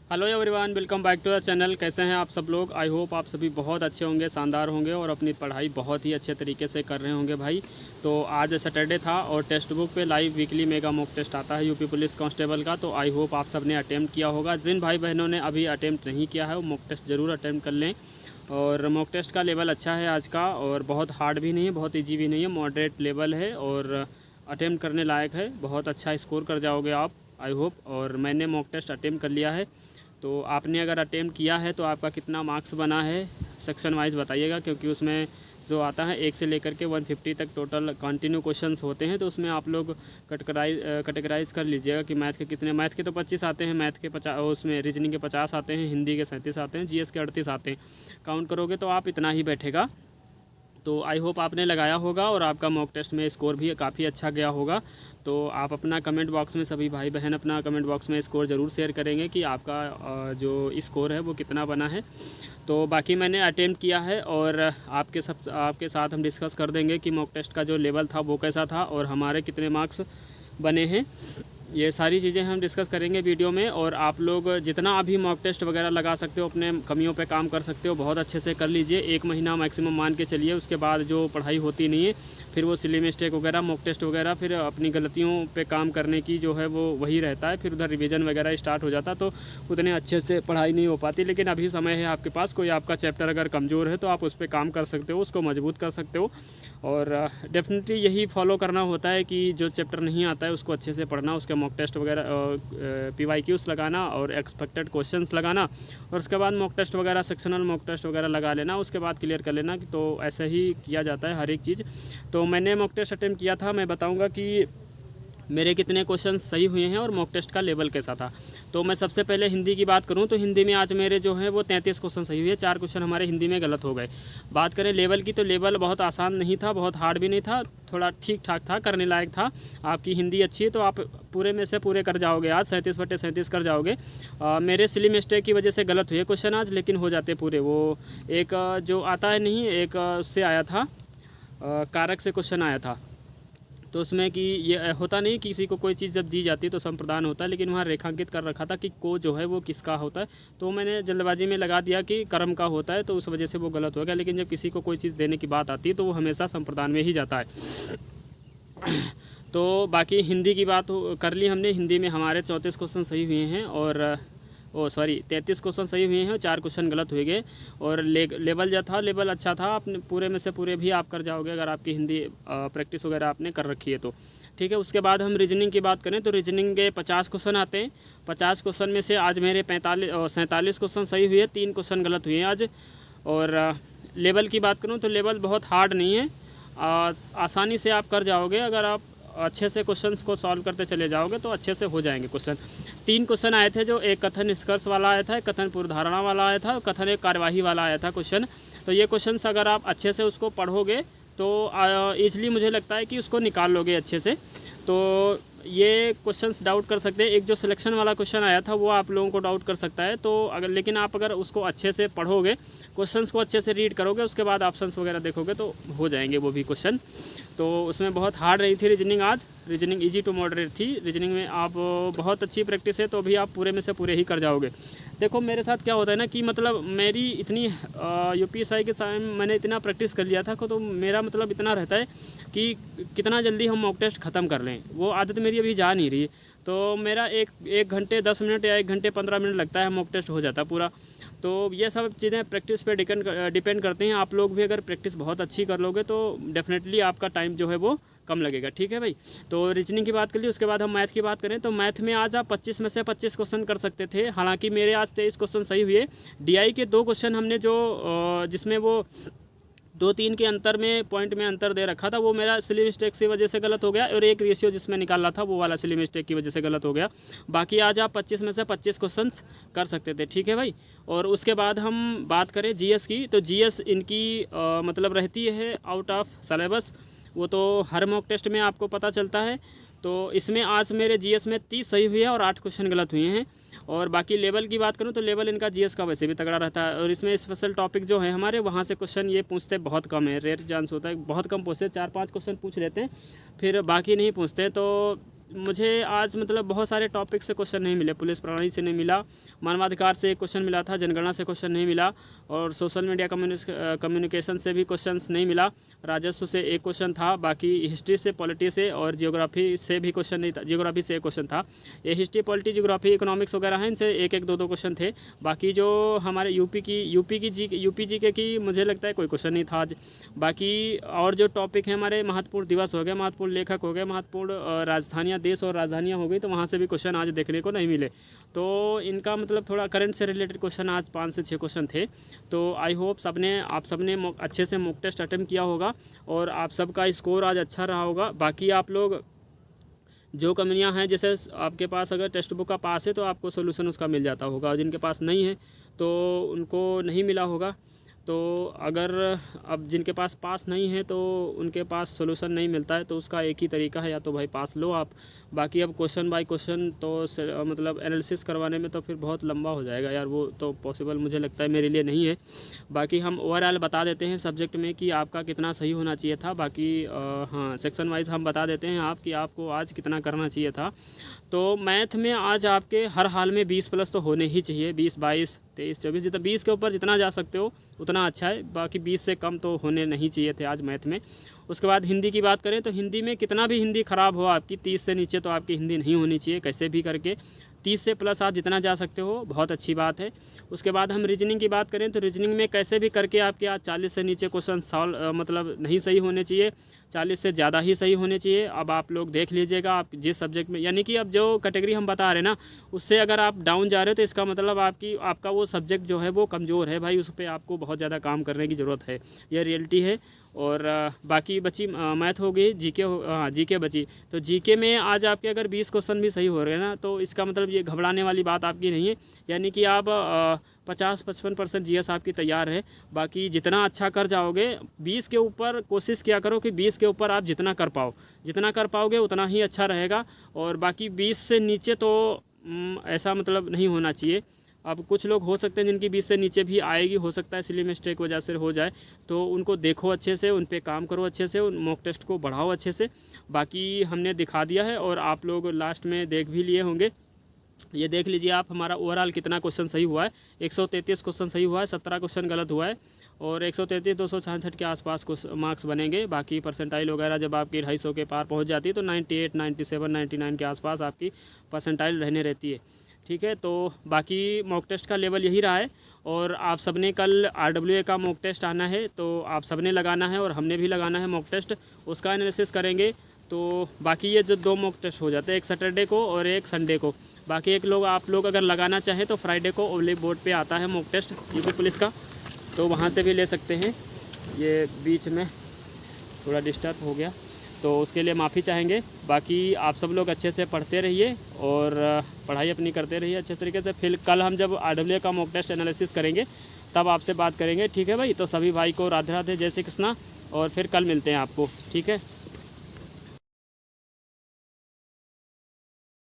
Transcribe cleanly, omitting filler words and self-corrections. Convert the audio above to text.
Hello everyone, welcome back to the channel. कैसे हैं आप सब लोग? आई होप आप सभी बहुत अच्छे होंगे, शानदार होंगे और अपनी पढ़ाई बहुत ही अच्छे तरीके से कर रहे होंगे भाई। तो आज सैटरडे था और टेक्स्ट बुक पे live weekly mega mock test आता है यूपी पुलिस कांस्टेबल का। तो आई होप आप सब ने अटैम्प्ट किया होगा। जिन भाई बहनों ने अभी अटैम्प्ट नहीं किया है वो मॉक टेस्ट ज़रूर अटैम्प्ट कर लें। और मॉक टेस्ट का लेवल अच्छा है आज का, और बहुत हार्ड भी नहीं है, बहुत ईजी भी नहीं है, मॉडरेट लेवल है और अटैम्प्ट करने लायक है। बहुत अच्छा स्कोर कर जाओगे आप, आई होप। और मैंने मॉक टेस्ट अटैम्प्ट कर लिया है। तो आपने अगर अटेम्प्ट किया है तो आपका कितना मार्क्स बना है सेक्शन वाइज बताइएगा, क्योंकि उसमें जो आता है 1 से लेकर के 150 तक टोटल कंटिन्यू क्वेश्चंस होते हैं। तो उसमें आप लोग कैटेगराइज कर लीजिएगा कि मैथ के कितने। मैथ के तो 25 आते हैं, मैथ के 50, उसमें रीजनिंग के 50 आते हैं, हिंदी के 37 आते हैं, जीएस के 38 आते हैं। काउंट करोगे तो आप इतना ही बैठेगा। तो आई होप आपने लगाया होगा और आपका मॉक टेस्ट में स्कोर भी काफ़ी अच्छा गया होगा। तो आप अपना कमेंट बॉक्स में, सभी भाई बहन अपना कमेंट बॉक्स में स्कोर ज़रूर शेयर करेंगे कि आपका जो स्कोर है वो कितना बना है। तो बाकी मैंने अटेम्प्ट किया है और आपके साथ हम डिस्कस कर देंगे कि मॉक टेस्ट का जो लेवल था वो कैसा था और हमारे कितने मार्क्स बने हैं। ये सारी चीज़ें हम डिस्कस करेंगे वीडियो में। और आप लोग जितना अभी मॉक टेस्ट वगैरह लगा सकते हो, अपने कमियों पे काम कर सकते हो, बहुत अच्छे से कर लीजिए। 1 महीना मैक्सिमम मान के चलिए, उसके बाद जो पढ़ाई होती नहीं है फिर वो सिली मिस्टेक वगैरह, मॉक टेस्ट वगैरह, फिर अपनी गलतियों पे काम करने की जो है वो वही रहता है। फिर उधर रिवीजन वगैरह स्टार्ट हो जाता तो उतने अच्छे से पढ़ाई नहीं हो पाती। लेकिन अभी समय है आपके पास, कोई आपका चैप्टर अगर कमज़ोर है तो आप उस पर काम कर सकते हो, उसको मजबूत कर सकते हो। और डेफिनेटली यही फॉलो करना होता है कि जो चैप्टर नहीं आता है उसको अच्छे से पढ़ना, उसके मॉक टेस्ट वगैरह PYQs लगाना और एक्सपेक्टेड क्वेश्चंस लगाना, और उसके बाद मॉक टेस्ट वगैरह, सेक्शनल मॉक टेस्ट वगैरह लगा लेना, उसके बाद क्लियर कर लेना। तो ऐसे ही किया जाता है हर एक चीज़। तो मैंने मॉक टेस्ट अटेम्प्ट किया था, मैं बताऊंगा कि मेरे कितने क्वेश्चन सही हुए हैं और मॉक टेस्ट का लेवल कैसा था। तो मैं सबसे पहले हिंदी की बात करूं तो हिंदी में आज मेरे जो हैं वो 33 क्वेश्चन सही हुए, 4 क्वेश्चन हमारे हिंदी में गलत हो गए। बात करें लेवल की तो लेवल बहुत आसान नहीं था, बहुत हार्ड भी नहीं था, थोड़ा ठीक ठाक था, करने लायक था। आपकी हिंदी अच्छी है तो आप पूरे में से पूरे कर जाओगे आज, 37/37 कर जाओगे। मेरे सिली मिस्टेक की वजह से गलत हुए क्वेश्चन आज, लेकिन हो जाते पूरे। वो एक जो आता है नहीं, एक उससे आया था, कारक से क्वेश्चन आया था। तो उसमें कि ये होता नहीं, किसी को कोई चीज़ जब दी जाती है तो संप्रदान होता है, लेकिन वहाँ रेखांकित कर रखा था कि को जो है वो किसका होता है। तो मैंने जल्दबाजी में लगा दिया कि कर्म का होता है, तो उस वजह से वो गलत हो गया। लेकिन जब किसी को कोई चीज़ देने की बात आती है तो वो हमेशा संप्रदान में ही जाता है। तो बाकी हिंदी की बात कर ली हमने। हिंदी में हमारे 34 क्वेश्चन सही हुए हैं और 33 क्वेश्चन सही हुए हैं और 4 क्वेश्चन गलत हुए गए। और लेवल जो था, लेवल अच्छा था। अपने पूरे में से पूरे भी आप कर जाओगे अगर आपकी हिंदी प्रैक्टिस वगैरह आपने कर रखी है तो, ठीक है। उसके बाद हम रीजनिंग की बात करें तो रीजनिंग के 50 क्वेश्चन आते हैं। 50 क्वेश्चन में से आज मेरे 47 क्वेश्चन सही हुए, 3 क्वेश्चन गलत हुए हैं आज। और लेवल की बात करूँ तो लेवल बहुत हार्ड नहीं है, आसानी से आप कर जाओगे। अगर आप अच्छे से क्वेश्चंस को सॉल्व करते चले जाओगे तो अच्छे से हो जाएंगे क्वेश्चन। 3 क्वेश्चन आए थे, जो एक कथन निष्कर्ष वाला आया था, एक कथन पूर्वधारणा वाला आया था, कथन एक कार्यवाही वाला आया था क्वेश्चन। तो ये क्वेश्चंस अगर आप अच्छे से उसको पढ़ोगे तो ईजिली मुझे लगता है कि उसको निकाल लोगे अच्छे से। तो ये क्वेश्चंस डाउट कर सकते हैं। एक जो सिलेक्शन वाला क्वेश्चन आया था वो आप लोगों को डाउट कर सकता है। तो अगर, लेकिन आप अगर उसको अच्छे से पढ़ोगे, क्वेश्चंस को अच्छे से रीड करोगे, उसके बाद ऑप्शंस वगैरह देखोगे तो हो जाएंगे वो भी क्वेश्चन। तो उसमें बहुत हार्ड रही थी रीजनिंग आज। रीजनिंग इजी टू मॉडरेट थी। रीजनिंग में आप बहुत अच्छी प्रैक्टिस है तो भी आप पूरे में से पूरे ही कर जाओगे। देखो मेरे साथ क्या होता है ना कि मतलब मेरी इतनी UPSI के टाइम मैंने इतना प्रैक्टिस कर लिया था तो मेरा मतलब इतना रहता है कि कितना जल्दी हम मॉक टेस्ट ख़त्म कर लें, वो आदत मेरी अभी जा नहीं रही। तो मेरा एक घंटे 10 मिनट या 1 घंटे 15 मिनट लगता है, मॉक टेस्ट हो जाता है पूरा। तो ये सब चीज़ें प्रैक्टिस पे डिपेंड करते हैं। आप लोग भी अगर प्रैक्टिस बहुत अच्छी कर लोगे तो डेफिनेटली आपका टाइम जो है वो कम लगेगा, ठीक है भाई। तो रीजनिंग की बात कर ली। उसके बाद हम मैथ की बात करें तो मैथ में आज आप 25 में से 25 क्वेश्चन कर सकते थे, हालांकि मेरे आज 23 क्वेश्चन सही हुए। DI के 2 क्वेश्चन हमने जो जिसमें वो 2-3 के अंतर में पॉइंट में अंतर दे रखा था, वो मेरा सिली मिस्टेक की वजह से गलत हो गया। और एक रेशियो जिसमें निकाला था वो वाला सिली मिस्टेक की वजह से गलत हो गया। बाकी आज आप 25 में से 25 क्वेश्चंस कर सकते थे, ठीक है भाई। और उसके बाद हम बात करें GS की तो GS इनकी मतलब रहती है आउट ऑफ सिलेबस, वो तो हर मॉक टेस्ट में आपको पता चलता है। तो इसमें आज मेरे GS में 30 सही हुए हैं और 8 क्वेश्चन गलत हुए हैं। और बाकी लेवल की बात करूं तो लेवल इनका GS का वैसे भी तगड़ा रहता है। और इसमें स्पेशल टॉपिक जो है हमारे, वहाँ से क्वेश्चन ये पूछते बहुत कम है, रेयर चांस होता है, बहुत कम पूछते हैं, 4-5 क्वेश्चन पूछ लेते हैं, फिर बाकी नहीं पूछते। तो मुझे आज मतलब बहुत सारे टॉपिक से क्वेश्चन नहीं मिले। पुलिस प्रणाली से नहीं मिला, मानवाधिकार से एक क्वेश्चन मिला था, जनगणना से क्वेश्चन नहीं मिला, और सोशल मीडिया कम्युनिकेशन से भी क्वेश्चंस नहीं मिला, राजस्व से एक क्वेश्चन था, बाकी हिस्ट्री से, पॉलिटी से और जियोग्राफी से भी क्वेश्चन नहीं था। जियोग्राफी से एक क्वेश्चन था। ये हिस्ट्री, पॉलिटी, जियोग्राफी, इकोनॉमिक्स वगैरह हैं, इनसे एक एक दो दो क्वेश्चन थे। बाकी जो हमारे यूपी जीके की मुझे लगता है कोई क्वेश्चन नहीं था आज। बाकी और जो टॉपिक है हमारे, महत्वपूर्ण दिवस हो गए, महत्वपूर्ण लेखक हो गए, महत्वपूर्ण राजधानियाँ, देश और राजधानियाँ हो गई, तो वहाँ से भी क्वेश्चन आज देखने को नहीं मिले। तो इनका मतलब थोड़ा करंट से रिलेटेड क्वेश्चन आज 5 से 6 क्वेश्चन थे। तो आई होप आप सबने अच्छे से मॉक टेस्ट अटेम्प्ट किया होगा और आप सबका स्कोर आज अच्छा रहा होगा। बाकी आप लोग जो कमियां हैं, जैसे आपके पास अगर टेक्स्ट बुक का पास है तो आपको सोल्यूशन उसका मिल जाता होगा, और जिनके पास नहीं है तो उनको नहीं मिला होगा। तो अगर अब जिनके पास पास नहीं है तो उनके पास सोल्यूशन नहीं मिलता है, तो उसका एक ही तरीका है, या तो भाई पास लो आप। बाकी अब क्वेश्चन बाय क्वेश्चन तो मतलब एनालिसिस करवाने में तो फिर बहुत लंबा हो जाएगा यार, वो तो पॉसिबल मुझे लगता है मेरे लिए नहीं है। बाकी हम ओवरऑल बता देते हैं सब्जेक्ट में कि आपका कितना सही होना चाहिए था। बाकी हाँ, सेक्शन वाइज हम बता देते हैं कि आपको आज कितना करना चाहिए था। तो मैथ में आज आपके हर हाल में 20 प्लस तो होने ही चाहिए, 20, 22, 23, 24, जितना 20 के ऊपर जितना जा सकते हो उतना अच्छा है। बाकी 20 से कम तो होने नहीं चाहिए थे आज मैथ में। उसके बाद हिंदी की बात करें तो हिंदी में कितना भी हिंदी ख़राब हो आपकी, 30 से नीचे तो आपकी हिंदी नहीं होनी चाहिए कैसे भी करके। 30 से प्लस आप जितना जा सकते हो बहुत अच्छी बात है। उसके बाद हम रीजनिंग की बात करें तो रीजनिंग में कैसे भी करके आपके आज 40 से नीचे क्वेश्चन सॉल्व मतलब नहीं सही होने चाहिए, 40 से ज़्यादा ही सही होने चाहिए। अब आप लोग देख लीजिएगा आप जिस सब्जेक्ट में, यानी कि अब जो कैटेगरी हम बता रहे हैं ना, उससे अगर आप डाउन जा रहे हो तो इसका मतलब आपका वो सब्जेक्ट जो है वो कमज़ोर है भाई, उस पर आपको बहुत ज़्यादा काम करने की ज़रूरत है, यह रियलिटी है। और बाकी बची मैथ हो गई, जीके जीके बची। तो जीके में आज आपके अगर 20 क्वेश्चन भी सही हो रहे हैं ना, तो इसका मतलब ये घबराने वाली बात आपकी नहीं है, यानी कि आप 50-55% जीएस आपकी तैयार है। बाकी जितना अच्छा कर जाओगे 20 के ऊपर कोशिश किया करो कि 20 के ऊपर आप जितना कर पाओगे उतना ही अच्छा रहेगा। और बाकी 20 से नीचे तो ऐसा मतलब नहीं होना चाहिए। अब कुछ लोग हो सकते हैं जिनकी 20 से नीचे भी आएगी, हो सकता है सिली मिस्टेक वजह से हो जाए, तो उनको देखो अच्छे से, उन पे काम करो अच्छे से, उन मॉक टेस्ट को बढ़ाओ अच्छे से। बाकी हमने दिखा दिया है और आप लोग लास्ट में देख भी लिए होंगे। ये देख लीजिए आप हमारा ओवरऑल कितना क्वेश्चन सही हुआ है। 133 क्वेश्चन सही हुआ है, 17 क्वेश्चन गलत हुआ है, और 133 266 के आसपास मार्क्स बनेंगे। बाकी परसेंटाइल वगैरह जब आपकी 250 के पार पहुंच जाती है तो 98, 97, 99 के आसपास आपकी परसेंटाइल रहने रहती है। ठीक है, तो बाकी मॉक टेस्ट का लेवल यही रहा है। और आप सबने कल RWA का मॉक टेस्ट आना है, तो आप सबने लगाना है और हमने भी लगाना है मॉक टेस्ट, उसका एनालिसिस करेंगे। तो बाकी ये जो 2 मॉक टेस्ट हो जाते हैं, एक सैटरडे को और एक संडे को। बाकी आप लोग अगर लगाना चाहें तो फ्राइडे को ओवरलेप बोर्ड पे आता है मॉक टेस्ट यूपी पुलिस का, तो वहाँ से भी ले सकते हैं। ये बीच में थोड़ा डिस्टर्ब हो गया तो उसके लिए माफ़ी चाहेंगे। बाकी आप सब लोग अच्छे से पढ़ते रहिए और पढ़ाई अपनी करते रहिए अच्छे तरीके से। फिर कल हम जब RWA का मॉक टेस्ट एनालिसिस करेंगे तब आपसे बात करेंगे, ठीक है भाई। तो सभी भाई को राधे राधे, जय श्री कृष्णा, और फिर कल मिलते हैं आपको, ठीक है।